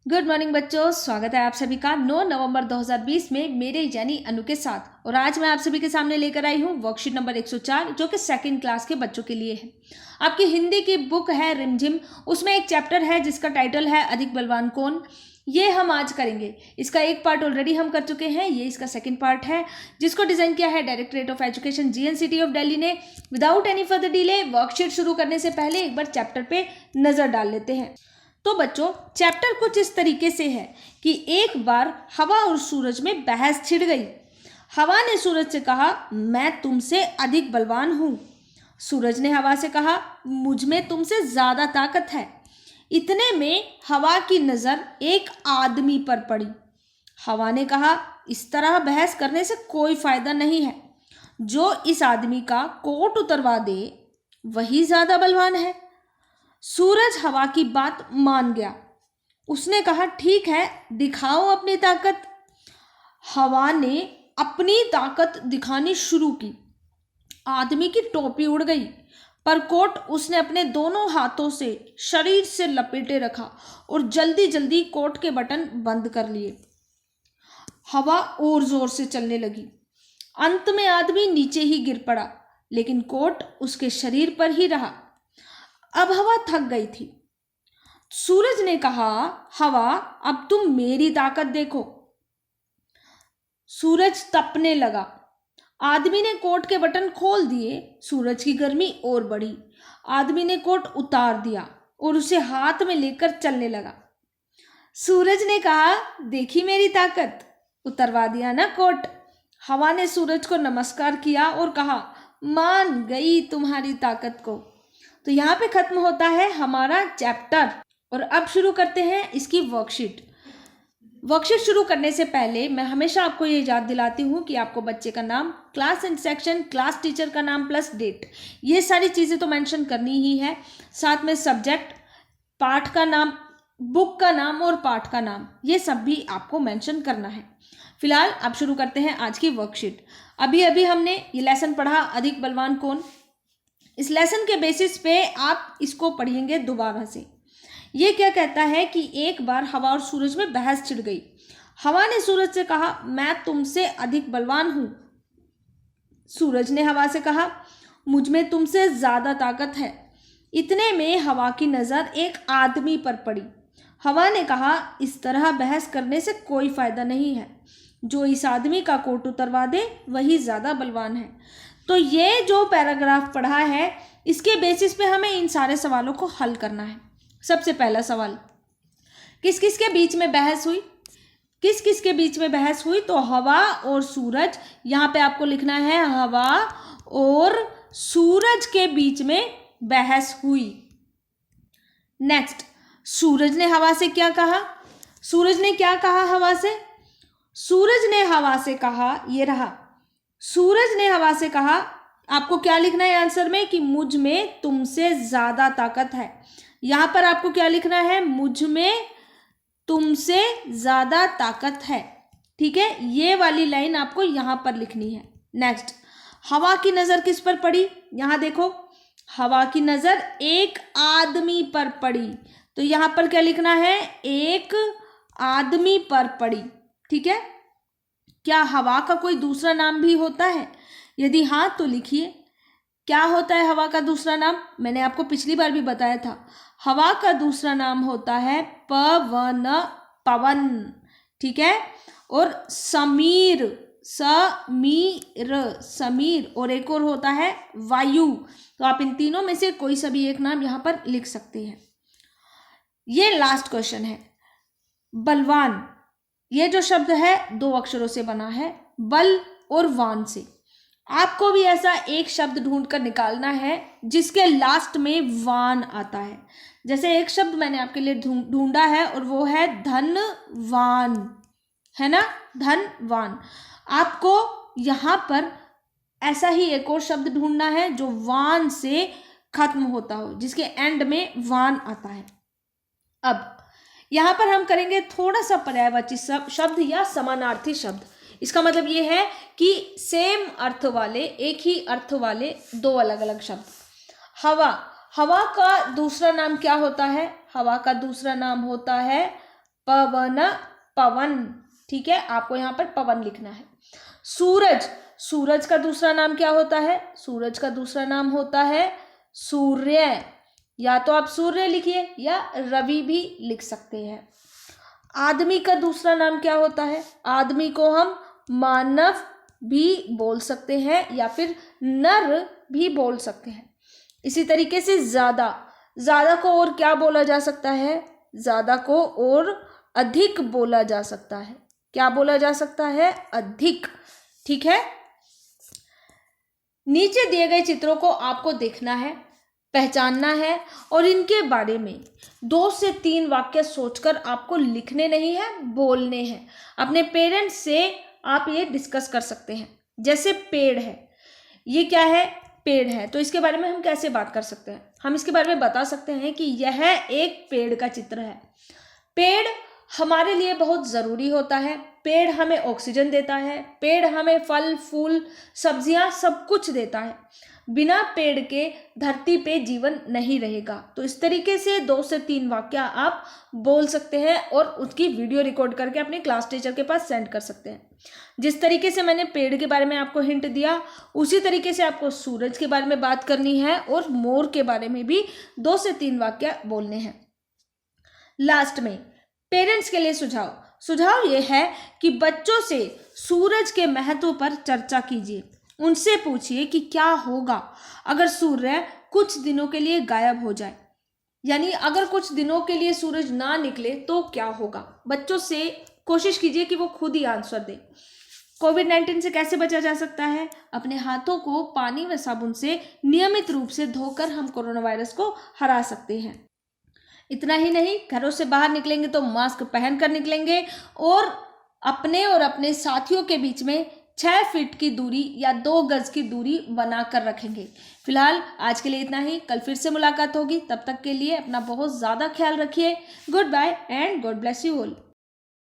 Good morning बच्चों, स्वागत है आप सभी का 9 नवंबर 2020 में मेरे यानी अनु के साथ। और आज मैं आप सभी के सामने लेकर आई हूँ वर्कशीट नंबर 104 जो कि सेकंड क्लास के बच्चों के लिए है। आपकी हिंदी की बुक है रिमझिम, उसमें एक चैप्टर है जिसका टाइटल है अधिक बलवान कौन। ये हम आज करेंगे। इसका एक पार्ट ऑलरेडी हम कर चुके हैं, ये इसका सेकंड पार्ट है जिसको डिजाइन किया है directorate of education GNCT of Delhi ने। Without any further delay worksheet शुरू करने से पहले एक बार चैप्टर पे नजर डाल लेते हैं। तो बच्चों, चैप्टर कुछ इस तरीके से है कि एक बार हवा और सूरज में बहस छिड़ गई। हवा ने सूरज से कहा, मैं तुमसे अधिक बलवान हूं। सूरज ने हवा से कहा, मुझ में तुमसे ज्यादा ताकत है। इतने में हवा की नजर एक आदमी पर पड़ी। हवा ने कहा, इस तरह बहस करने से कोई फायदा नहीं है। जो इस आदमी का कोट उतरवा दे वही ज्यादा बलवान है। सूरज हवा की बात मान गया। उसने कहा, ठीक है, दिखाओ अपनी ताकत। हवा ने अपनी ताकत दिखानी शुरू की। आदमी की टोपी उड़ गई, पर कोट उसने अपने दोनों हाथों से शरीर से लपेटे रखा और जल्दी जल्दी कोट के बटन बंद कर लिए। हवा और जोर से चलने लगी। अंत में आदमी नीचे ही गिर पड़ा, लेकिन कोट उसके शरीर पर ही रहा। अब हवा थक गई थी। सूरज ने कहा, हवा, अब तुम मेरी ताकत देखो। सूरज तपने लगा। आदमी ने कोट के बटन खोल दिए। सूरज की गर्मी और बढ़ी। आदमी ने कोट उतार दिया और उसे हाथ में लेकर चलने लगा। सूरज ने कहा, देखी मेरी ताकत, उतरवा दिया ना कोट। हवा ने सूरज को नमस्कार किया और कहा, मान गई तुम्हारी ताकत को। तो यहाँ पे खत्म होता है हमारा चैप्टर। और अब शुरू करते हैं इसकी वर्कशीट। वर्कशीट शुरू करने से पहले मैं हमेशा आपको ये याद दिलाती हूँ कि आपको बच्चे का नाम, class and section, class teacher का नाम प्लस डेट, ये सारी चीज़ें तो मेंशन करनी ही है। साथ में सब्जेक्ट, पाठ का नाम, बुक का नाम और पाठ का नाम, ये सब भी आपको मेंशन करना है। फिलहाल अब शुरू करते हैं आज की वर्कशीट। अभी अभी हमने ये लेसन पढ़ा अधिक बलवान कौन। इस लेसन के बेसिस पे आप इसको पढ़ेंगे दोबारा से। ये क्या कहता है कि एक बार हवा और सूरज में बहस छिड़ गई। हवा ने सूरज से कहा, मैं तुमसे अधिक बलवान हूं। सूरज ने हवा से कहा, मुझ में तुमसे ज्यादा ताकत है। इतने में हवा की नजर एक आदमी पर पड़ी। हवा ने कहा, इस तरह बहस करने से कोई फायदा नहीं है। जो इस आदमी का कोट उतरवा दे वही ज्यादा बलवान है। तो ये जो पैराग्राफ पढ़ा है, इसके बेसिस पे हमें इन सारे सवालों को हल करना है। सबसे पहला सवाल, किस किस के बीच में बहस हुई? किस किस के बीच में बहस हुई? तो हवा और सूरज। यहाँ पे आपको लिखना है हवा और सूरज के बीच में बहस हुई। नेक्स्ट, सूरज ने हवा से क्या कहा? सूरज ने क्या कहा हवा से? सूरज ने हवा से कहा, ये रहा, सूरज ने हवा से कहा, आपको क्या लिखना है आंसर में कि मुझ में तुमसे ज्यादा ताकत है। यहां पर आपको क्या लिखना है? मुझ में तुमसे ज्यादा ताकत है। ठीक है, ये वाली लाइन आपको यहां पर लिखनी है। नेक्स्ट, हवा की नजर किस पर पड़ी? यहां देखो, हवा की नजर एक आदमी पर पड़ी। तो यहां पर क्या लिखना है? एक आदमी पर पड़ी। ठीक है, क्या हवा का कोई दूसरा नाम भी होता है? यदि हाँ तो लिखिए, क्या होता है हवा का दूसरा नाम? मैंने आपको पिछली बार भी बताया था, हवा का दूसरा नाम होता है पवन, पवन। ठीक है, और समीर, समीर, समीर, और एक और होता है वायु। तो आप इन तीनों में से कोई सा भी एक नाम यहां पर लिख सकते हैं। ये लास्ट क्वेश्चन है। बलवान, ये जो शब्द है दो अक्षरों से बना है, बल और वान से। आपको भी ऐसा एक शब्द ढूंढ कर निकालना है जिसके लास्ट में वान आता है। जैसे एक शब्द मैंने आपके लिए ढूंढा है और वो है धनवान, है ना, धनवान। आपको यहां पर ऐसा ही एक और शब्द ढूंढना है जो वान से खत्म होता हो, जिसके एंड में वान आता है। अब यहां पर हम करेंगे थोड़ा सा पर्यायवाची शब्द या समानार्थी शब्द। इसका मतलब ये है कि सेम अर्थ वाले, एक ही अर्थ वाले दो अलग अलग शब्द। हवा, हवा का दूसरा नाम क्या होता है? हवा का दूसरा नाम होता है पवन, पवन, ठीक है, आपको यहाँ पर पवन लिखना है। सूरज, सूरज का दूसरा नाम क्या होता है? सूरज का दूसरा नाम होता है सूर्य। या तो आप सूर्य लिखिए या रवि भी लिख सकते हैं। आदमी का दूसरा नाम क्या होता है? आदमी को हम मानव भी बोल सकते हैं या फिर नर भी बोल सकते हैं। इसी तरीके से ज्यादा, ज्यादा को और क्या बोला जा सकता है? ज्यादा को और अधिक बोला जा सकता है। क्या बोला जा सकता है? अधिक, ठीक है। नीचे दिए गए चित्रों को आपको देखना है, पहचानना है और इनके बारे में 2 से 3 वाक्य सोचकर आपको लिखने नहीं है, बोलने हैं। अपने पेरेंट्स से आप ये डिस्कस कर सकते हैं। जैसे पेड़ है, ये क्या है? पेड़ है, तो इसके बारे में हम कैसे बात कर सकते हैं? हम इसके बारे में बता सकते हैं कि यह एक पेड़ का चित्र है। पेड़ हमारे लिए बहुत ज़रूरी होता है। पेड़ हमें ऑक्सीजन देता है, पेड़ हमें फल फूल सब्जियां सब कुछ देता है। बिना पेड़ के धरती पे जीवन नहीं रहेगा। तो इस तरीके से 2 से 3 वाक्य आप बोल सकते हैं और उसकी वीडियो रिकॉर्ड करके अपने क्लास टीचर के पास सेंड कर सकते हैं। जिस तरीके से मैंने पेड़ के बारे में आपको हिंट दिया, उसी तरीके से आपको सूरज के बारे में बात करनी है और मोर के बारे में भी 2 से 3 वाक्य बोलने हैं। लास्ट में पेरेंट्स के लिए सुझाव यह है कि बच्चों से सूरज के महत्व पर चर्चा कीजिए। उनसे पूछिए कि क्या होगा अगर सूर्य कुछ दिनों के लिए गायब हो जाए, यानी अगर कुछ दिनों के लिए सूरज ना निकले तो क्या होगा। बच्चों से कोशिश कीजिए कि वो खुद ही आंसर दे। कोविड-19 से कैसे बचा जा सकता है? अपने हाथों को पानी व साबुन से नियमित रूप से धोकर हम कोरोना वायरस को हरा सकते हैं। इतना ही नहीं, घरों से बाहर निकलेंगे तो मास्क पहन कर निकलेंगे और अपने साथियों के बीच में 6 फीट की दूरी या 2 गज की दूरी बनाकर रखेंगे। फिलहाल आज के लिए इतना ही, कल फिर से मुलाकात होगी। तब तक के लिए अपना बहुत ज़्यादा ख्याल रखिए। Goodbye and God bless you all.